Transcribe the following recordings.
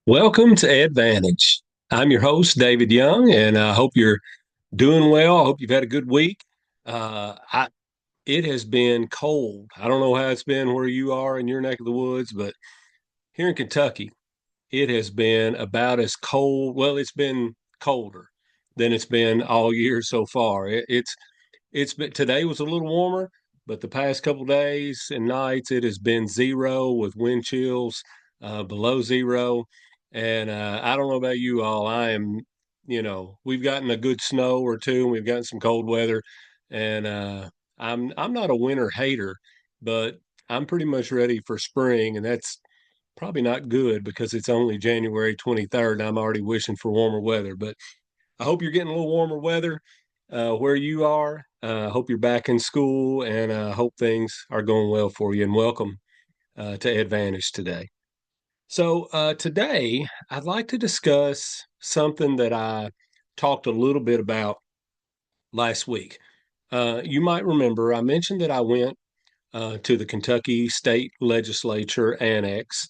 Welcome to EdVantage. I'm your host, David Young, and I hope you're doing well. I hope you've had a good week. It has been cold. I don't know how it's been where you are in your neck of the woods, but here in Kentucky, it has been about as cold. Well, it's been colder than it's been all year so far. It's been today was a little warmer, but the past couple days and nights it has been zero with wind chills below zero. And I don't know about you all. We've gotten a good snow or two, and we've gotten some cold weather. And I'm not a winter hater, but I'm pretty much ready for spring, and that's probably not good because it's only January 23rd, and I'm already wishing for warmer weather. But I hope you're getting a little warmer weather where you are. I hope you're back in school, and I hope things are going well for you. And welcome to EdVantage today. Today, I'd like to discuss something that I talked a little bit about last week. You might remember I mentioned that I went to the Kentucky State Legislature Annex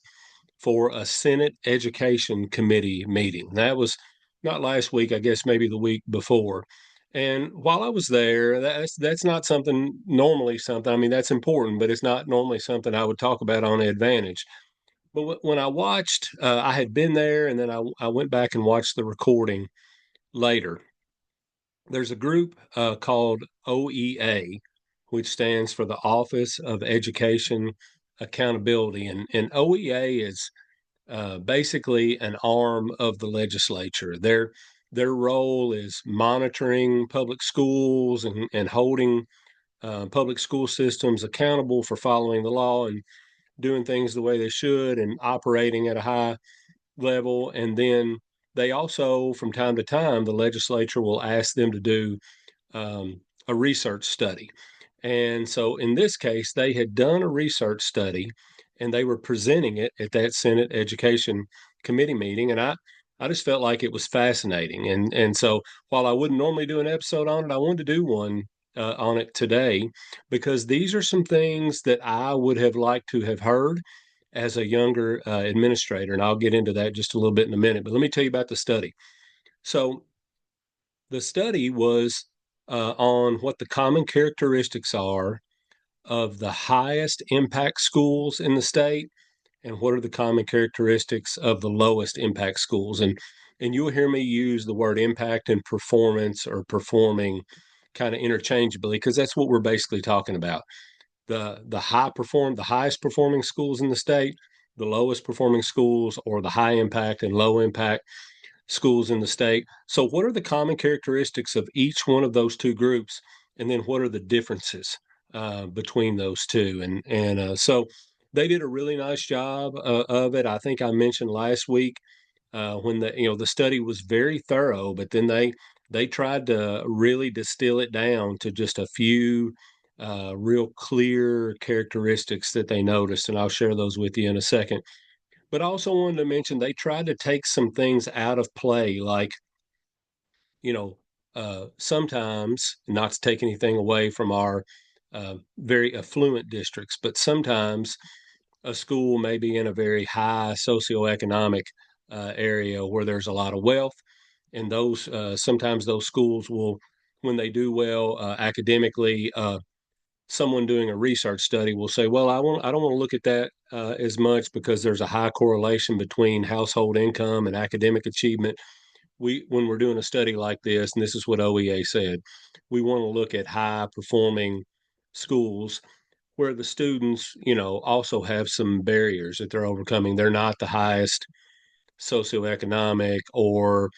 for a Senate Education Committee meeting. That was not last week, I guess maybe the week before. And while I was there, that's not something normally something. I mean, that's important, but it's not normally something I would talk about on Advantage. But when I watched, I had been there, and then I went back and watched the recording later. There's a group called OEA, which stands for the Office of Education Accountability, and OEA is basically an arm of the legislature. Their role is monitoring public schools and holding public school systems accountable for following the law and doing things the way they should and operating at a high level. And then they also, from time to time, the legislature will ask them to do a research study. And so in this case, they had done a research study and they were presenting it at that Senate Education Committee meeting. And I just felt like it was fascinating. And so while I wouldn't normally do an episode on it, I wanted to do one on it today because these are some things that I would have liked to have heard as a younger administrator. And I'll get into that just a little bit in a minute. But let me tell you about the study. So the study was on what the common characteristics are of the highest impact schools in the state and what are the common characteristics of the lowest impact schools. And you'll hear me use the word impact and performance or performing kind of interchangeably because that's what we're basically talking about. The highest performing schools in the state, the lowest performing schools, or the high impact and low impact schools in the state. So, what are the common characteristics of each one of those two groups, and then what are the differences between those two? And so they did a really nice job of it. I think I mentioned last week when the study was very thorough, but then they tried to really distill it down to just a few real clear characteristics that they noticed, and I'll share those with you in a second. But I also wanted to mention they tried to take some things out of play, like, you know, sometimes, not to take anything away from our very affluent districts, but sometimes a school may be in a very high socioeconomic area where there's a lot of wealth. And those sometimes those schools will, when they do well academically, someone doing a research study will say, "Well, I don't want to look at that as much because there's a high correlation between household income and academic achievement." When we're doing a study like this, and this is what OEA said, we want to look at high performing schools where the students, also have some barriers that they're overcoming. They're not the highest socioeconomic, or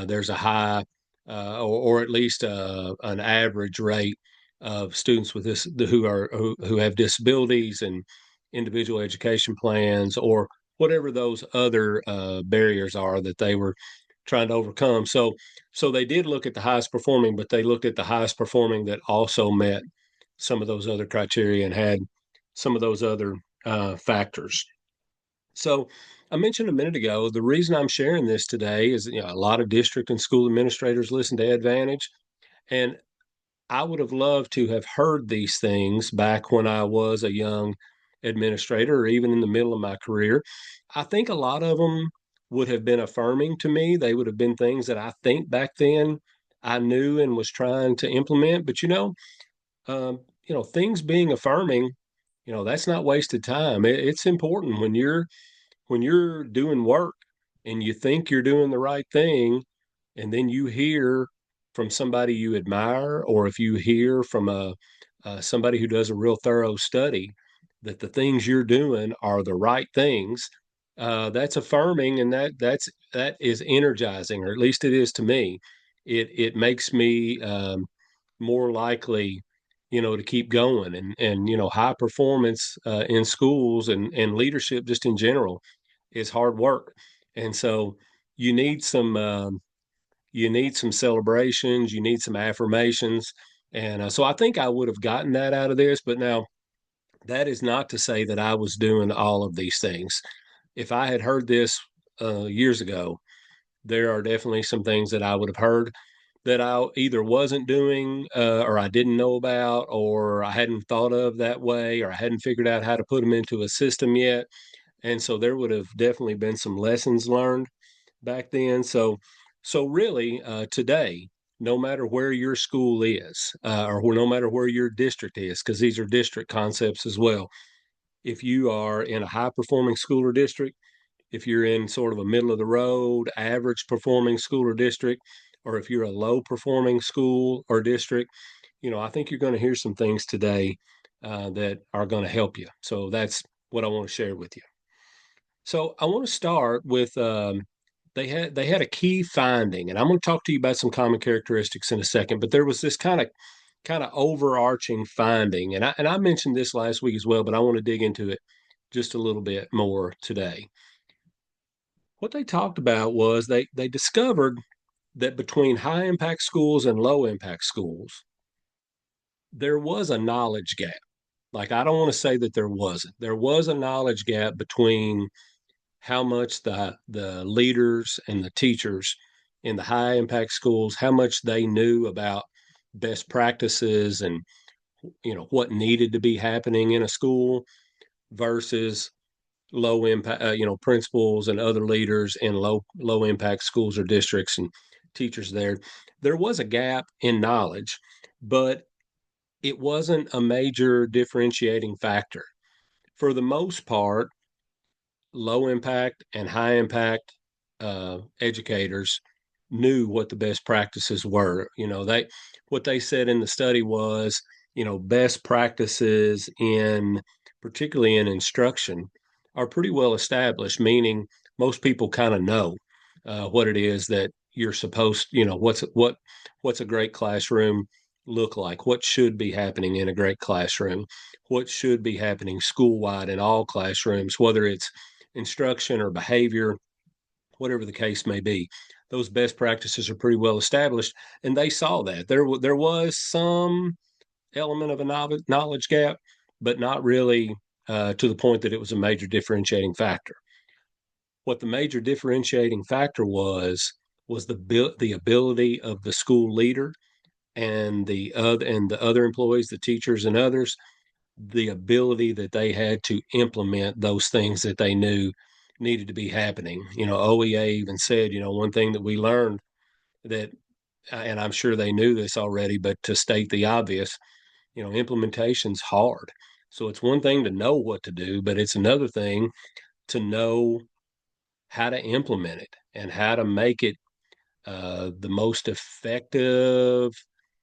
there's a high, or at least an average rate of students with this who have disabilities and individual education plans, or whatever those other barriers are that they were trying to overcome. So they did look at the highest performing, but they looked at the highest performing that also met some of those other criteria and had some of those other factors. So I mentioned a minute ago, the reason I'm sharing this today is a lot of district and school administrators listen to Advantage, and I would have loved to have heard these things back when I was a young administrator or even in the middle of my career. I think a lot of them would have been affirming to me. They would have been things that I think back then I knew and was trying to implement. But things being affirming, that's not wasted time. It's important when you're doing work and you think you're doing the right thing, and then you hear from somebody you admire, or if you hear from somebody who does a real thorough study that the things you're doing are the right things, that's affirming, and that is energizing, or at least it is to me. It makes me more likely, to keep going, and high performance in schools and leadership just in general is hard work, and so you need some celebrations, you need some affirmations, and so I think I would have gotten that out of this. But now that is not to say that I was doing all of these things. If I had heard this years ago, there are definitely some things that I would have heard that I either wasn't doing, or I didn't know about, or I hadn't thought of that way, or I hadn't figured out how to put them into a system yet. And so there would have definitely been some lessons learned back then. So really, today, no matter where your school is, no matter where your district is, because these are district concepts as well. If you are in a high performing school or district, if you're in sort of a middle of the road, average performing school or district, or if you're a low performing school or district, I think you're going to hear some things today that are going to help you. So that's what I want to share with you. So I want to start with they had a key finding, and I'm going to talk to you about some common characteristics in a second. But there was this kind of overarching finding, and I mentioned this last week as well, but I want to dig into it just a little bit more today. What they talked about was they discovered that between high impact schools and low impact schools, there was a knowledge gap. Like, I don't want to say that there wasn't. There was a knowledge gap between how much the leaders and the teachers in the high impact schools, how much they knew about best practices and what needed to be happening in a school versus low impact, principals and other leaders in low impact schools or districts and teachers there was a gap in knowledge, but it wasn't a major differentiating factor. For the most part, low impact and high impact educators knew what the best practices were. They what they said in the study was, best practices in particularly in instruction are pretty well established, meaning most people kind of know what it is that you're supposed, what's a great classroom look like, what should be happening in a great classroom, what should be happening school wide in all classrooms, whether it's instruction or behavior, whatever the case may be. Those best practices are pretty well established, and they saw that there was some element of a knowledge gap, but not really to the point that it was a major differentiating factor. What the major differentiating factor was the ability of the school leader and the other employees, the teachers and others, the ability that they had to implement those things that they knew needed to be happening. OEA even said, one thing that we learned that, and I'm sure they knew this already, but to state the obvious, implementation's hard. So it's one thing to know what to do, but it's another thing to know how to implement it and how to make it the most effective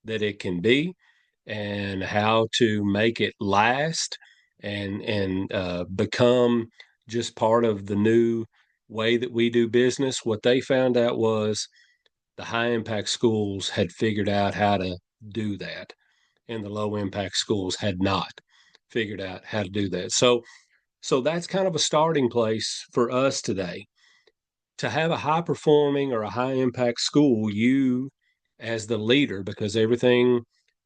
that it can be, and how to make it last and become just part of the new way that we do business. What they found out was the high impact schools had figured out how to do that, and the low impact schools had not figured out how to do that. So that's kind of a starting place for us today. To have a high performing or a high impact school, you as the leader, because everything,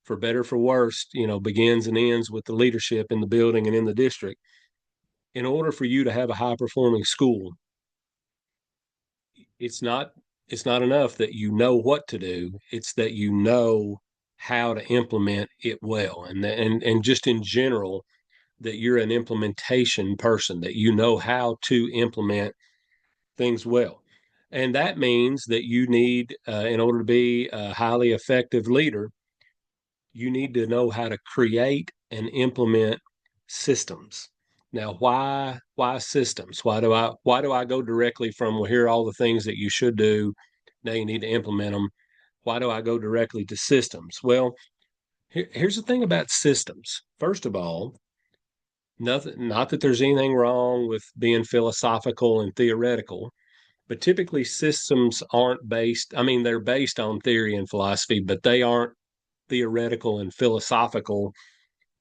for better for worse, begins and ends with the leadership in the building and in the district. In order for you to have a high performing school, it's not it's not enough that you know what to do. It's that you know how to implement it well, and just in general, that you're an implementation person, that you know how to implement things well. And that means that you need, in order to be a highly effective leader, you need to know how to create and implement systems. Now, why systems? Why do I go directly from, well, here are all the things that you should do. Now you need to implement them. Why do I go directly to systems? Well, here's the thing about systems. First of all, nothing, not that there's anything wrong with being philosophical and theoretical, but typically systems aren't based, I mean, they're based on theory and philosophy, but they aren't theoretical and philosophical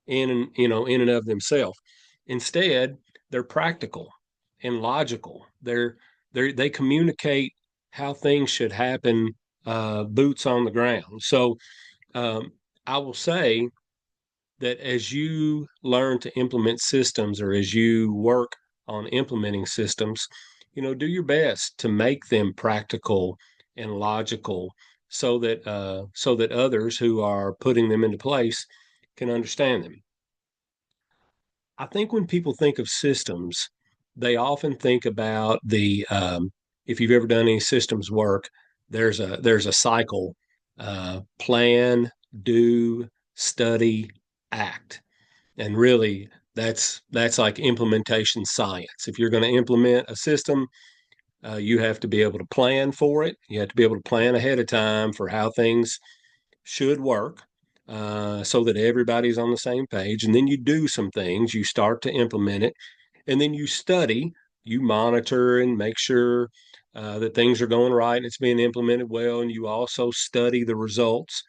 in and of themselves. Instead, they're practical and logical. They communicate how things should happen, boots on the ground. So um, I will say that as you learn to implement systems, or as you work on implementing systems, do your best to make them practical and logical, so that others who are putting them into place can understand them. I think when people think of systems, they often think about if you've ever done any systems work, there's a cycle: plan, do, study, act. And really, that's like implementation science. If you're going to implement a system, you have to be able to plan for it. You have to be able to plan ahead of time for how things should work, so that everybody's on the same page. And then you do some things, you start to implement it, and then you study, you monitor and make sure that things are going right and it's being implemented well. And you also study the results,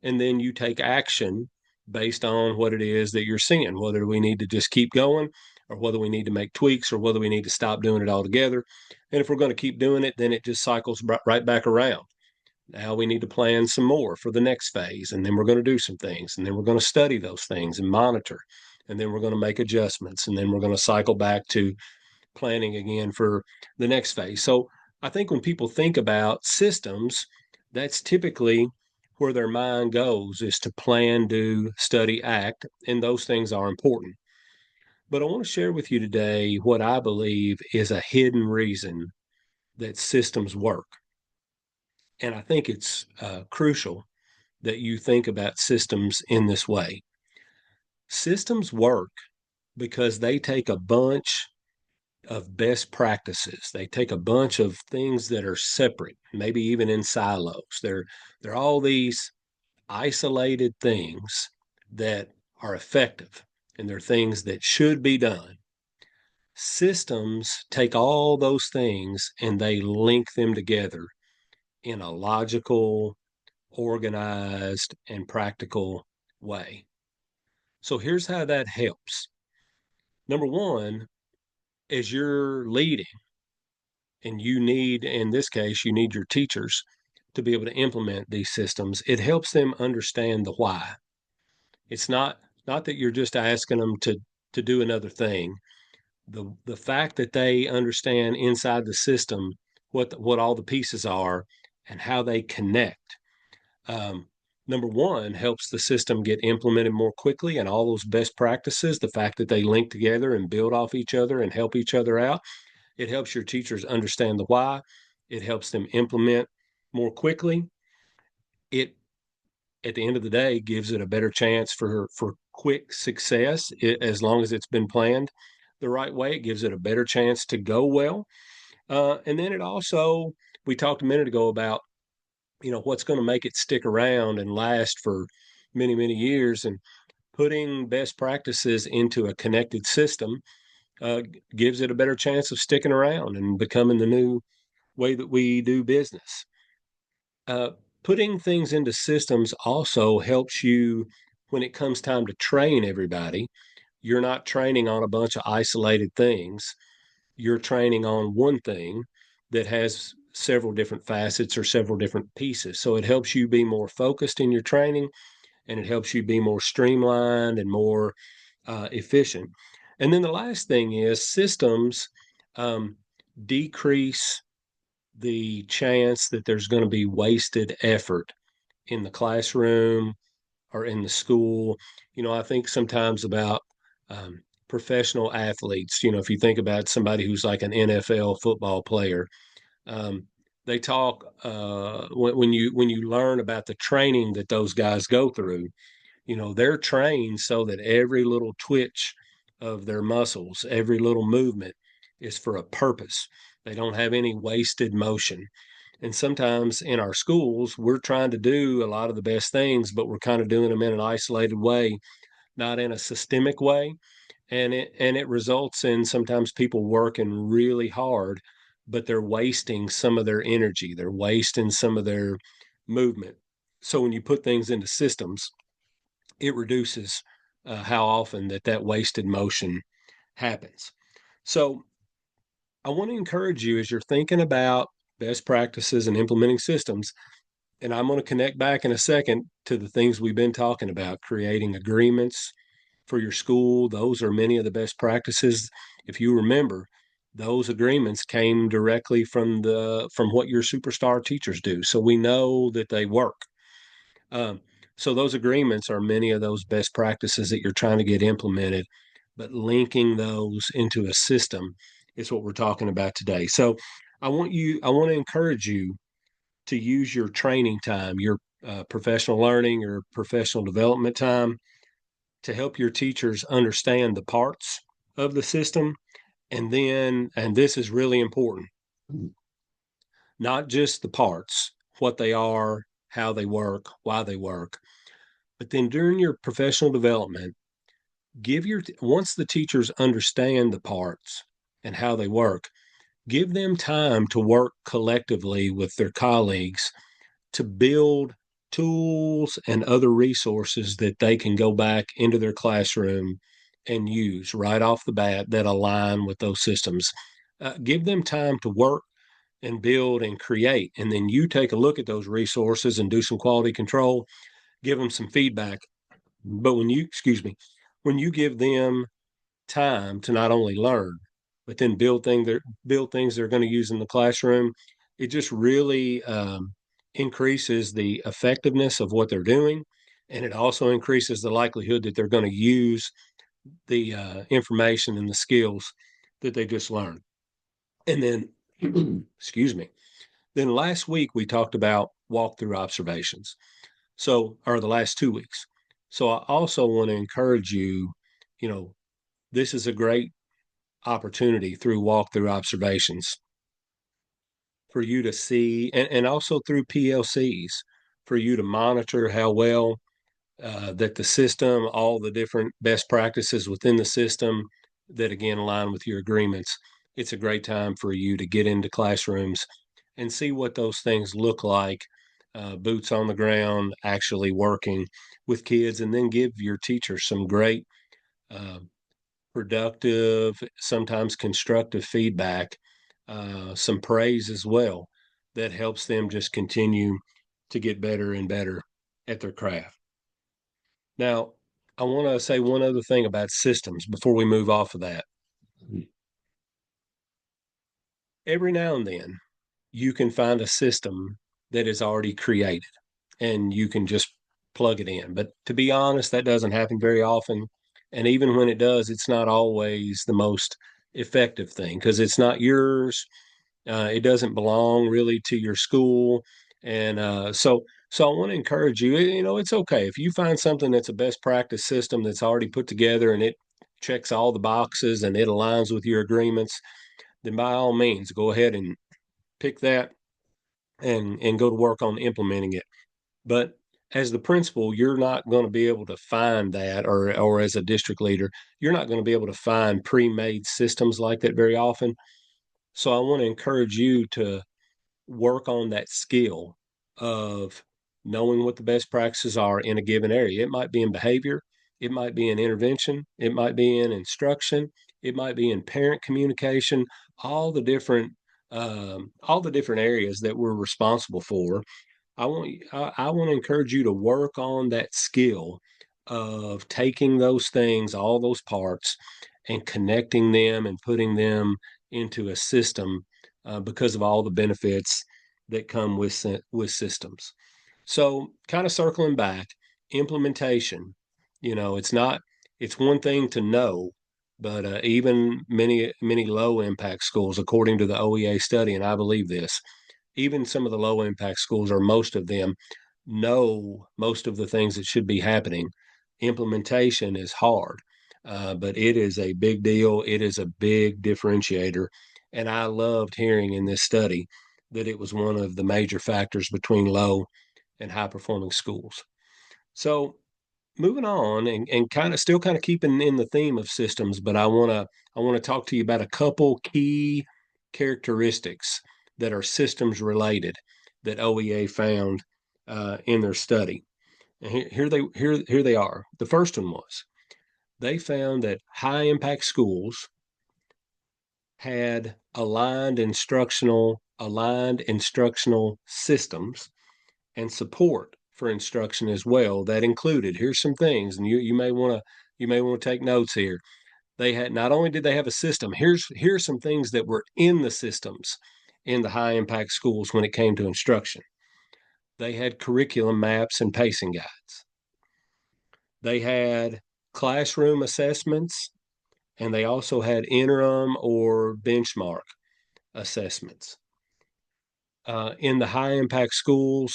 and then you take action based on what it is that you're seeing, whether we need to just keep going, or whether we need to make tweaks, or whether we need to stop doing it altogether. And if we're going to keep doing it, then it just cycles right back around. Now we need to plan some more for the next phase, and then we're going to do some things, and then we're going to study those things and monitor, and then we're going to make adjustments, and then we're going to cycle back to planning again for the next phase. So I think when people think about systems, that's typically where their mind goes, is to plan, do, study, act, and those things are important. But I want to share with you today what I believe is a hidden reason that systems work. And I think it's crucial that you think about systems in this way. Systems work because they take a bunch of best practices. They take a bunch of things that are separate, maybe even in silos. They're all these isolated things that are effective, and they're things that should be done. Systems take all those things and they link them together in a logical, organized, and practical way. So here's how that helps. Number one, as you're leading, and in this case, you need your teachers to be able to implement these systems, it helps them understand the why. It's not that you're just asking them to do another thing. The fact that they understand inside the system what all the pieces are and how they connect. Um, Number one, helps the system get implemented more quickly, and all those best practices, the fact that they link together and build off each other and help each other out, it helps your teachers understand the why. It helps them implement more quickly. It, at the end of the day, gives it a better chance for quick success. As long as it's been planned the right way, it gives it a better chance to go well. And then it also, we talked a minute ago about, what's going to make it stick around and last for many, many years. And putting best practices into a connected system uh, gives it a better chance of sticking around and becoming the new way that we do business. Uh, Putting things into systems also helps you when it comes time to train everybody. You're not training on a bunch of isolated things. You're training on one thing that has several different facets or several different pieces. So it helps you be more focused in your training, and it helps you be more streamlined and more efficient. And then the last thing is systems um, decrease the chance that there's going to be wasted effort in the classroom or in the school. I think sometimes about professional athletes. If you think about somebody who's like an NFL football player, um, they talk when you learn about the training that those guys go through. They're trained so that every little twitch of their muscles, every little movement is for a purpose. They don't have any wasted motion. And sometimes in our schools, we're trying to do a lot of the best things, but we're kind of doing them in an isolated way, not in a systemic way. And it results in sometimes people working really hard, but they're wasting some of their energy. They're wasting some of their movement. So when you put things into systems, it reduces how often that wasted motion happens. So I want to encourage you as you're thinking about best practices and implementing systems, and I'm going to connect back in a second to the things we've been talking about, creating agreements for your school. Those are many of the best practices. If you remember, those agreements came directly from what your superstar teachers do. So we know that they work. Um, so those agreements are many of those best practices that you're trying to get implemented, but linking those into a system is what we're talking about today. So I want to encourage you to use your training time, your professional learning or professional development time to help your teachers understand the parts of the system. And this is really important, not just the parts, what they are, how they work, why they work, but then during your professional development, once the teachers understand the parts and how they work, give them time to work collectively with their colleagues to build tools and other resources that they can go back into their classroom and use right off the bat that align with those systems. Give them time to work and build and create. And then you take a look at those resources and do some quality control, give them some feedback. But when you give them time to not only learn, but then build things they're going to use in the classroom, it just really increases the effectiveness of what they're doing, and it also increases the likelihood that they're going to use the information and the skills that they just learned. And then, excuse me. Then last week we talked about walkthrough observations. Or the last 2 weeks. So I also want to encourage you, you know, this is a great opportunity through walkthrough observations for you to see, and also through PLCs, for you to monitor how well that the system, all the different best practices within the system that again align with your agreements. It's a great time for you to get into classrooms and see what those things look like, boots on the ground, actually working with kids, and then give your teachers some great uh, productive, sometimes constructive feedback, some praise as well, that helps them just continue to get better and better at their craft. Now, I want to say one other thing about systems before we move off of that. Every now and then, you can find a system that is already created and you can just plug it in. But to be honest, that doesn't happen very often. And even when it does, it's not always the most effective thing because it's not yours. It doesn't belong really to your school. And so I want to encourage you, it's okay if you find something that's a best practice system that's already put together and it checks all the boxes and it aligns with your agreements, then by all means, go ahead and pick that and go to work on implementing it. But as the principal, you're not going to be able to find that, or as a district leader, you're not going to be able to find pre-made systems like that very often. So I want to encourage you to work on that skill of knowing what the best practices are in a given area. It might be in behavior, it might be in intervention, it might be in instruction, it might be in parent communication, all the different areas that we're responsible for. I want to encourage you to work on that skill of taking those things, all those parts, and connecting them and putting them into a system because of all the benefits that come with systems. So, kind of circling back, implementation. It's not. It's one thing to know, but even many low impact schools, according to the OEA study, and I believe this, even some of the low impact schools, or most of them, know most of the things that should be happening. Implementation is hard, but it is a big deal. It is a big differentiator. And I loved hearing in this study that it was one of the major factors between low and high performing schools. So moving on and kind of keeping in the theme of systems, but I want to talk to you about a couple key characteristics that are systems related that OEA found in their study. And here they are. The first one was they found that high impact schools had aligned instructional systems and support for instruction as well. That included, here's some things, and you may want to take notes here. They had, not only did they have a system, here's some things that were in the systems in the high impact schools when it came to instruction. They had curriculum maps and pacing guides. They had classroom assessments, and they also had interim or benchmark assessments. In the high impact schools,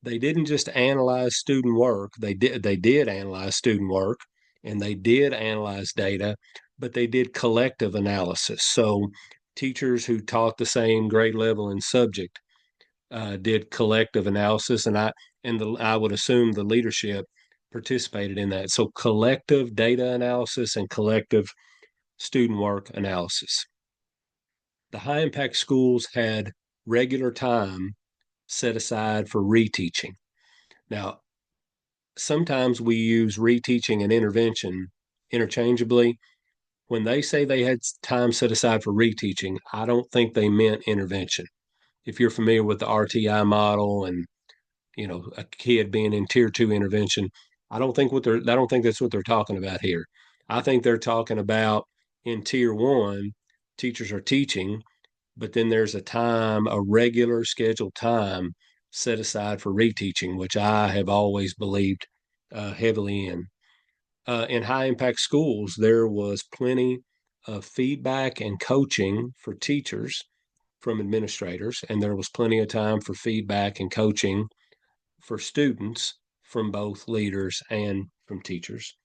they didn't just analyze student work. They did analyze student work, and they did analyze data, but they did collective analysis. So teachers who taught the same grade level and subject did collective analysis, and I would assume the leadership participated in that. So collective data analysis and collective student work analysis. The high impact schools had regular time set aside for reteaching. Now, sometimes we use reteaching and intervention interchangeably. When they say they had time set aside for reteaching, I don't think they meant intervention. If you're familiar with the RTI model and a kid being in tier 2 intervention, I don't think that's what they're talking about here. I think they're talking about in tier 1, teachers are teaching, but then there's a regular scheduled time set aside for reteaching, which I have always believed heavily in. In high impact schools, there was plenty of feedback and coaching for teachers from administrators, and there was plenty of time for feedback and coaching for students from both leaders and from teachers.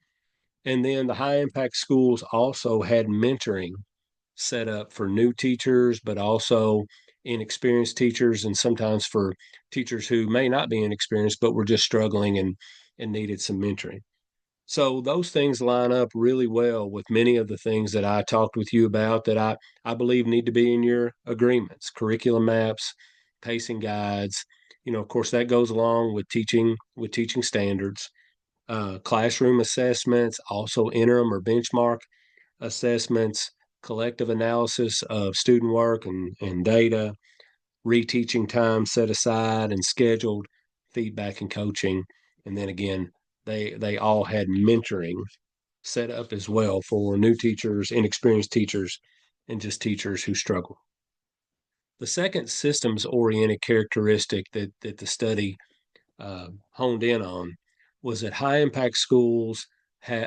And then the high impact schools also had mentoring set up for new teachers, but also inexperienced teachers, and sometimes for teachers who may not be inexperienced, but were just struggling and needed some mentoring. So those things line up really well with many of the things that I talked with you about that I believe need to be in your agreements: curriculum maps, pacing guides. Of course, that goes along with teaching standards, classroom assessments, also interim or benchmark assessments, collective analysis of student work and data, reteaching time set aside and scheduled, feedback and coaching. And then again, they all had mentoring set up as well for new teachers, inexperienced teachers, and just teachers who struggle. The second systems oriented characteristic that the study honed in on was that high impact schools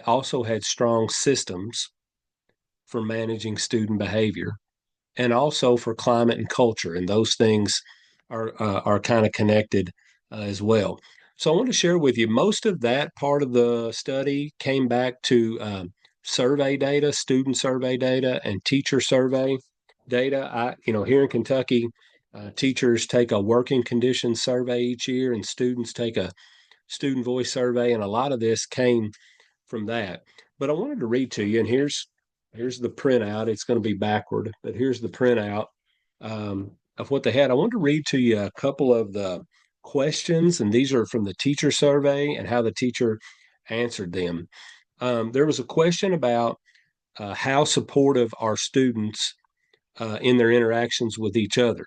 also had strong systems for managing student behavior and also for climate and culture. And those things are kind of connected as well. So I want to share with you, most of that part of the study came back to survey data, student survey data, and teacher survey data. Here in Kentucky, teachers take a working conditions survey each year, and students take a student voice survey, and a lot of this came from that. But I wanted to read to you, and here's the printout. It's going to be backward, but here's the printout of what they had. I wanted to read to you a couple of the questions, and these are from the teacher survey and how the teacher answered them. There was a question about how supportive are students in their interactions with each other.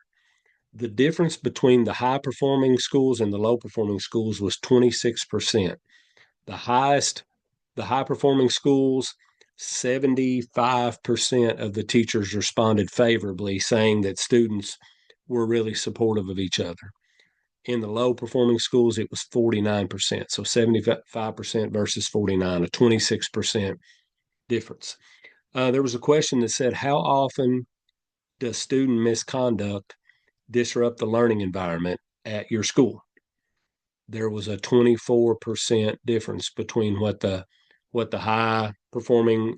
The difference between the high performing schools and the low performing schools was 26%. The high performing schools, 75% of the teachers responded favorably, saying that students were really supportive of each other. In the low performing schools, it was 49%. So 75% versus 49, a 26% difference. There was a question that said, how often does student misconduct disrupt the learning environment at your school? There was a 24% difference between what the high performing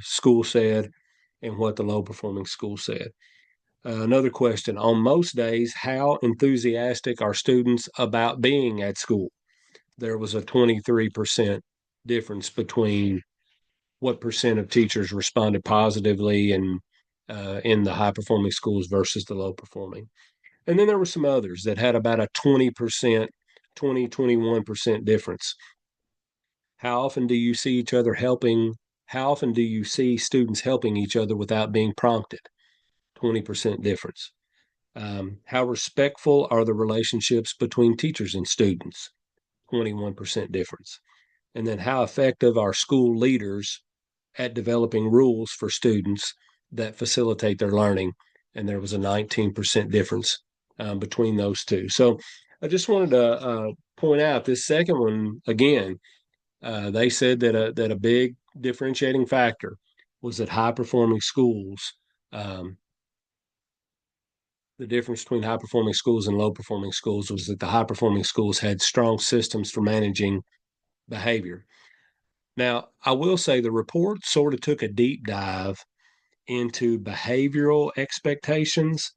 school said and what the low performing school said. Another question: on most days, how enthusiastic are students about being at school? There was a 23% difference between what percent of teachers responded positively and in the high performing schools versus the low performing. And then there were some others that had about a 20%, 21% difference. How often do you see each other helping? How often do you see students helping each other without being prompted? 20% difference. How respectful are the relationships between teachers and students? 21% difference. And then how effective are school leaders at developing rules for students that facilitate their learning? And there was a 19% difference between those two. So I just wanted to point out this second one again. They said that a big differentiating factor was that high performing schools, um, the difference between high performing schools and low performing schools was that the high performing schools had strong systems for managing behavior. Now, I will say the report sort of took a deep dive into behavioral expectations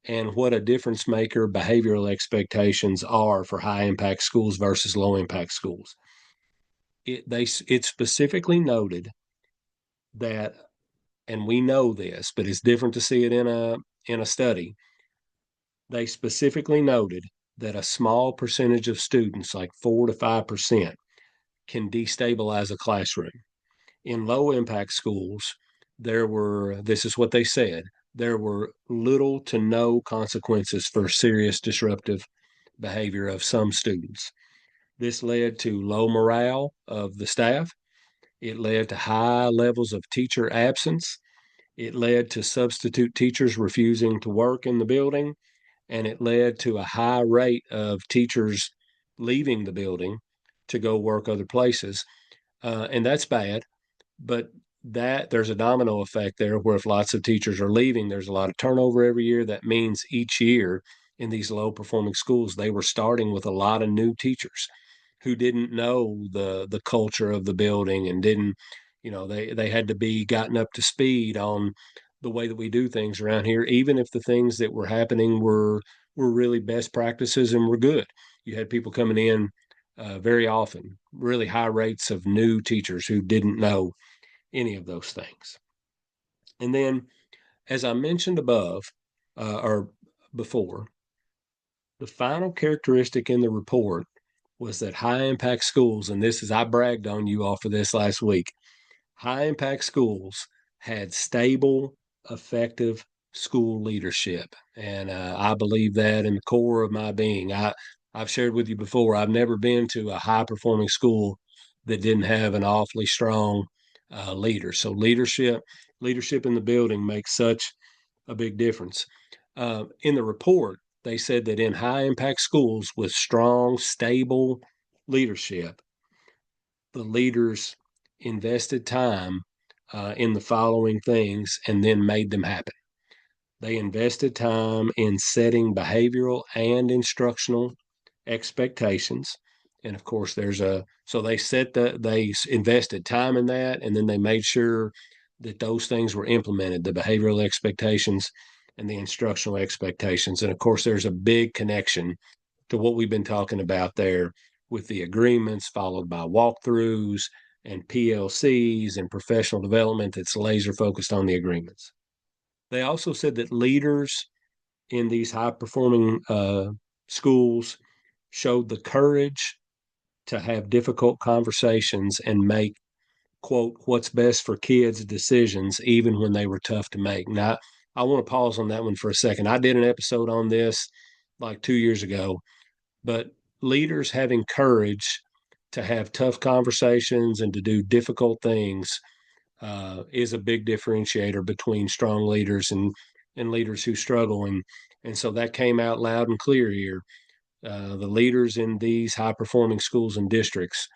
and what a difference maker behavioral expectations are for high impact schools versus low impact schools. It specifically noted that, and we know this, but it's different to see it in a study. They specifically noted that a small percentage of students, like 4 to 5%, can destabilize a classroom. In low impact schools, this is what they said, there were little to no consequences for serious disruptive behavior of some students. This led to low morale of the staff. It led to high levels of teacher absence. It led to substitute teachers refusing to work in the building. And it led to a high rate of teachers leaving the building to go work other places. And that's bad, but that there's a domino effect there where if lots of teachers are leaving, there's a lot of turnover every year. That means each year in these low performing schools, they were starting with a lot of new teachers who didn't know the culture of the building and didn't, they had to be gotten up to speed on the way that we do things around here, even if the things that were happening were really best practices and were good. You had people coming in very often, really high rates of new teachers who didn't know any of those things. And then, as I mentioned above or before, the final characteristic in the report was that high impact schools, and this is, I bragged on you all for this last week, high impact schools had stable, effective school leadership. And I believe that in the core of my being. I've shared with you before, I've never been to a high performing school that didn't have an awfully strong leader. So leadership in the building makes such a big difference. In the report, they said that in high impact schools with strong, stable leadership, the leaders invested time in the following things and then made them happen. They invested time in setting behavioral and instructional expectations. And of course, so they invested time in that, and then they made sure that those things were implemented, the behavioral expectations and the instructional expectations. And of course, there's a big connection to what we've been talking about there with the agreements followed by walkthroughs and PLCs and professional development that's laser focused on the agreements. They also said that leaders in these high performing schools showed the courage to have difficult conversations and make, quote, what's best for kids decisions, even when they were tough to make. Now, I want to pause on that one for a second. I did an episode on this like 2 years ago, but leaders having courage to have tough conversations and to do difficult things is a big differentiator between strong leaders and leaders who struggle. And so that came out loud and clear here. The leaders in these high performing schools and districts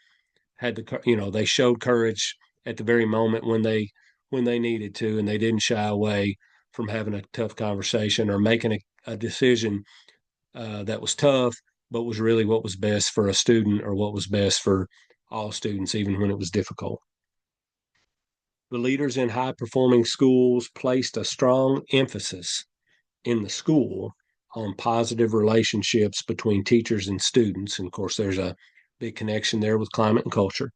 they showed courage at the very moment when they when they needed to, and they didn't shy away from having a tough conversation or making a decision that was tough, but was really what was best for a student or what was best for all students, even when it was difficult. The leaders in high performing schools placed a strong emphasis in the school on positive relationships between teachers and students. And of course, there's a big connection there with climate and culture.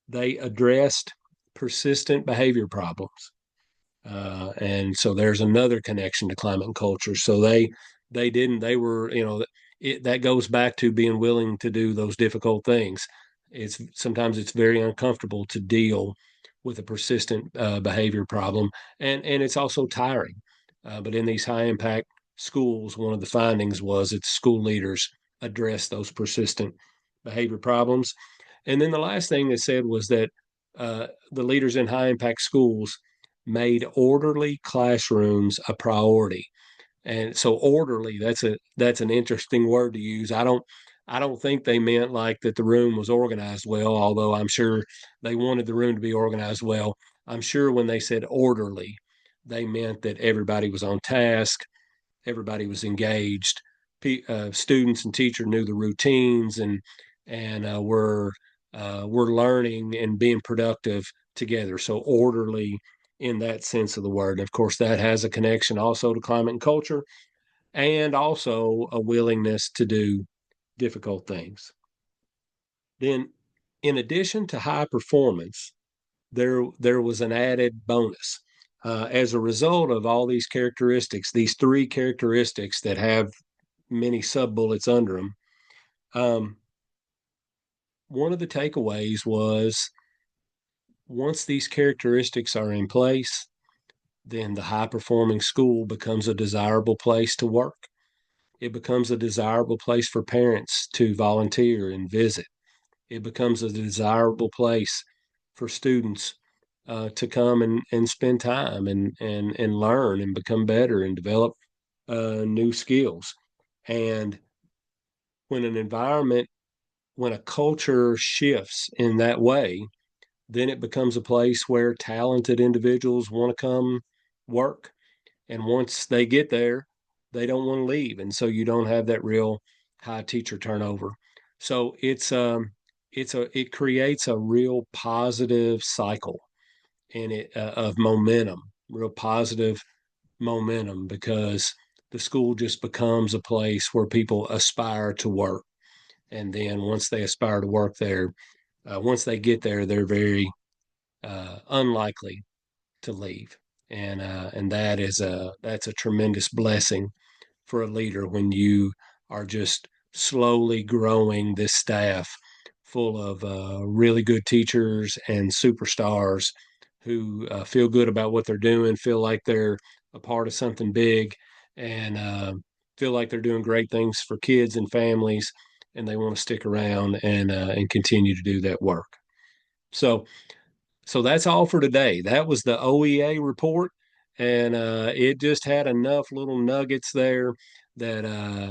They addressed persistent behavior problems. And so there's another connection to climate and culture. So they didn't they were that goes back to being willing to do those difficult things. It's sometimes it's very uncomfortable to deal with a persistent behavior problem, and it's also tiring. But in these high impact schools, one of the findings was that school leaders address those persistent behavior problems. And then the last thing they said was that the leaders in high impact schools made orderly classrooms a priority. And so orderly, that's an interesting word to use. I don't think they meant like that the room was organized well, although I'm sure they wanted the room to be organized well. I'm sure when they said orderly, they meant that everybody was on task, everybody was engaged. Students and teacher knew the routines and were learning and being productive together. So orderly in that sense of the word. And of course, that has a connection also to climate and culture, and also a willingness to do difficult things. Then, in addition to high performance, there was an added bonus. As a result of all these characteristics, these three characteristics that have many sub bullets under them, um, one of the takeaways was once these characteristics are in place, then the high performing school becomes a desirable place to work. It becomes a desirable place for parents to volunteer and visit. It becomes a desirable place for students to come and spend time and learn and become better and develop new skills. And when an environment, when a culture shifts in that way, then it becomes a place where talented individuals want to come work. And once they get there, they don't want to leave. And so you don't have that real high teacher turnover. So it creates a real positive cycle in it of momentum, real positive momentum, because the school just becomes a place where people aspire to work. And then once they aspire to work there, once they get there, they're very unlikely to leave. And that's a tremendous blessing for a leader when you are just slowly growing this staff full of really good teachers and superstars who feel good about what they're doing, feel like they're a part of something big, and feel like they're doing great things for kids and families, and they want to stick around and continue to do that work. So so that's all for today. That was the OEA report, and it just had enough little nuggets there that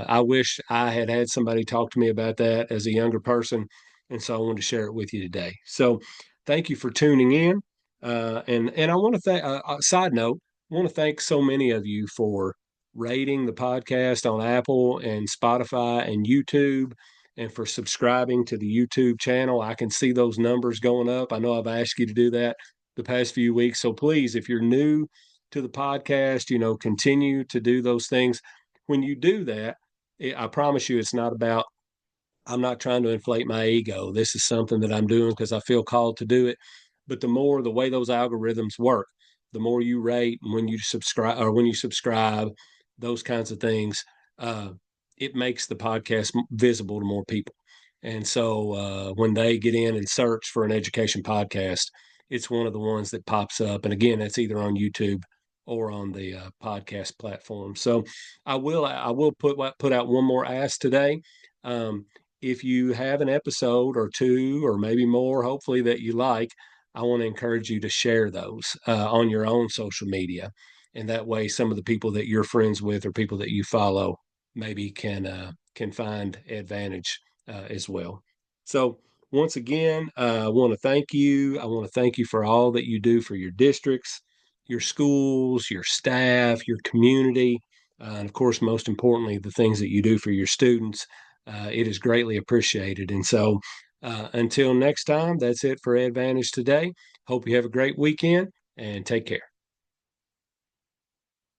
I wish I had had somebody talk to me about that as a younger person, and so I wanted to share it with you today. So thank you for tuning in, and I want to thank. Side note, I want to thank so many of you for rating the podcast on Apple and Spotify and YouTube, and for subscribing to the YouTube channel. I can see those numbers going up. I know I've asked you to do that the past few weeks. So please, if you're new to the podcast, continue to do those things. When you do that, I promise you it's not about, I'm not trying to inflate my ego. This is something that I'm doing because I feel called to do it. But the way those algorithms work, the more you rate and when you subscribe, those kinds of things, uh, it makes the podcast visible to more people. And so when they get in and search for an education podcast, it's one of the ones that pops up. And again, that's either on YouTube or on the podcast platform. So I will put out one more ask today. Um, if you have an episode or two or maybe more, hopefully that you like, I want to encourage you to share those on your own social media. And that way, some of the people that you're friends with or people that you follow maybe can find EdVantage as well. So once again, I want to thank you. I want to thank you for all that you do for your districts, your schools, your staff, your community, and of course, most importantly, the things that you do for your students. It is greatly appreciated. And so, until next time, that's it for EdVantage today. Hope you have a great weekend and take care.